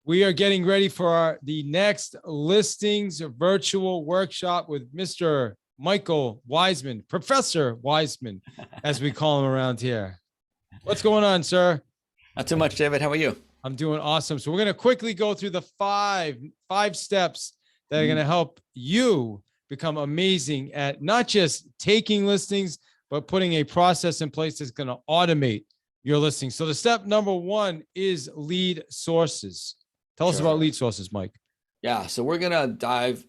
We are getting ready for the next listings virtual workshop with Mr. Michael Wiseman, Professor Wiseman, as we call him around here. What's going on, sir? Not too much, David. How are you? I'm doing awesome. So we're going to quickly go through the five steps that are going to help you become amazing at not just taking listings, but putting a process in place that's going to automate your listing. So the step number one is lead sources. Tell us about lead sources, Mike. Yeah, so we're going to dive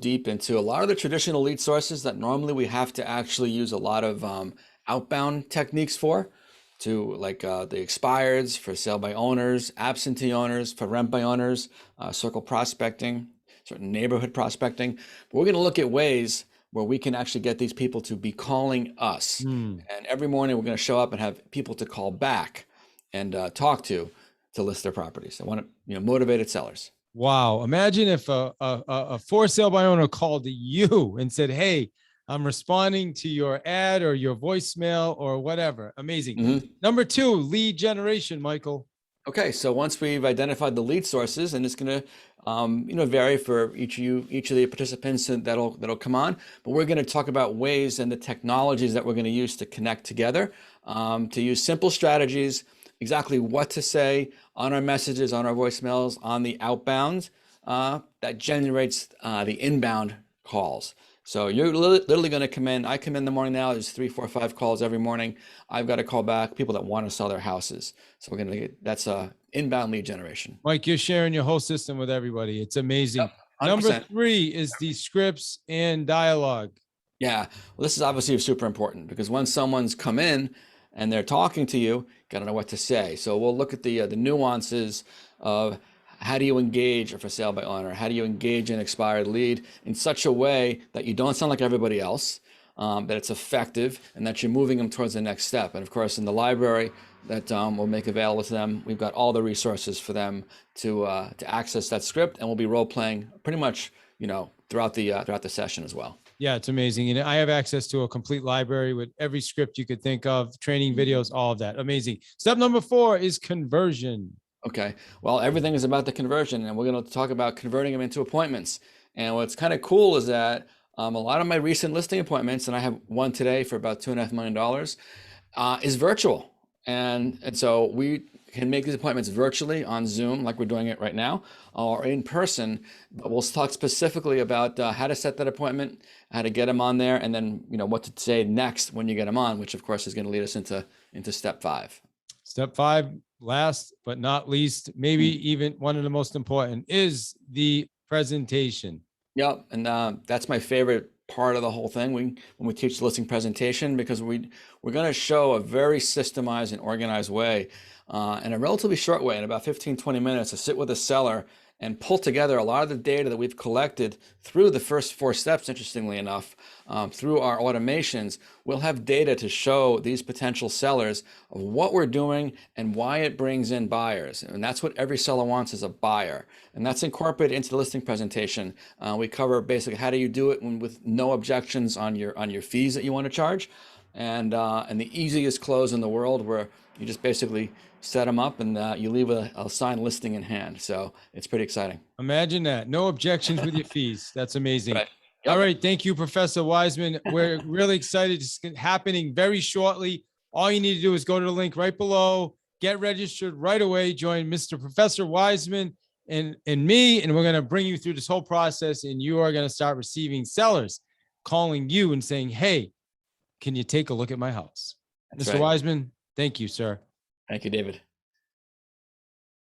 deep into a lot of the traditional lead sources that normally we have to actually use a lot of outbound techniques for, to like the expireds, for sale by owners, absentee owners, for rent by owners, circle prospecting, certain neighborhood prospecting. But we're going to look at ways where we can actually get these people to be calling us. And every morning we're going to show up and have people to call back and talk to list their properties. I want to, motivated sellers. Wow. Imagine if a for sale by owner called you and said, hey, I'm responding to your ad or your voicemail or whatever. Amazing. Number two, lead generation, Michael. Okay. So once we've identified the lead sources, and it's going to, vary for each of the participants that'll come on, but we're going to talk about ways and the technologies that we're going to use to connect together, to use simple strategies, exactly what to say on our messages, on our voicemails, on the outbound that generates the inbound calls. So you're literally going to come in. I come in the morning now. There's 3, 4, 5 calls every morning. I've got to call back people that want to sell their houses. So we're going to get, that's inbound lead generation. Mike, you're sharing your whole system with everybody. It's amazing. Yep, number 3 is the scripts and dialogue. Yeah, well, this is obviously super important because when someone's come in and they're talking to you, got to know what to say. So we'll look at the nuances of how do you engage a for sale by owner? How do you engage an expired lead in such a way that you don't sound like everybody else, that it's effective, and that you're moving them towards the next step. And of course, in the library that we'll make available to them, we've got all the resources for them to access that script, and we'll be role playing pretty much, throughout the session as well. Yeah, it's amazing. And I have access to a complete library with every script you could think of, training videos, all of that. Amazing. Step number 4 is conversion. Okay. Well, everything is about the conversion, and we're going to talk about converting them into appointments. And what's kind of cool is that a lot of my recent listing appointments, and I have one today for about $2.5 million, is virtual. And so we can make these appointments virtually on Zoom, like we're doing it right now, or in person. But we'll talk specifically about how to set that appointment, how to get them on there, and then what to say next when you get them on, which of course is going to lead us into step 5. Step 5, last but not least, maybe even one of the most important, is the presentation. Yep, and that's my favorite part of the whole thing when we teach the listing presentation, because we're going to show a very systemized and organized way, in a relatively short way, in about 15-20 minutes, to sit with a seller and pull together a lot of the data that we've collected through the first 4 steps. Interestingly enough, through our automations, we'll have data to show these potential sellers of what we're doing and why it brings in buyers. And that's what every seller wants, is a buyer. And that's incorporated into the listing presentation. We cover basically how do you do it with no objections on your fees that you want to charge, and the easiest close in the world, where you just basically set them up and you leave a signed listing in hand. So it's pretty exciting. Imagine that. No objections with your fees. That's amazing. Right. Yep. All right. Thank you, Professor Wiseman. We're really excited. It's happening very shortly. All you need to do is go to the link right below, get registered right away, join Mr. Professor Wiseman and me, and we're going to bring you through this whole process, and you are going to start receiving sellers calling you and saying, hey, can you take a look at my house? That's Mr. right. Wiseman, thank you, sir. Thank you, David.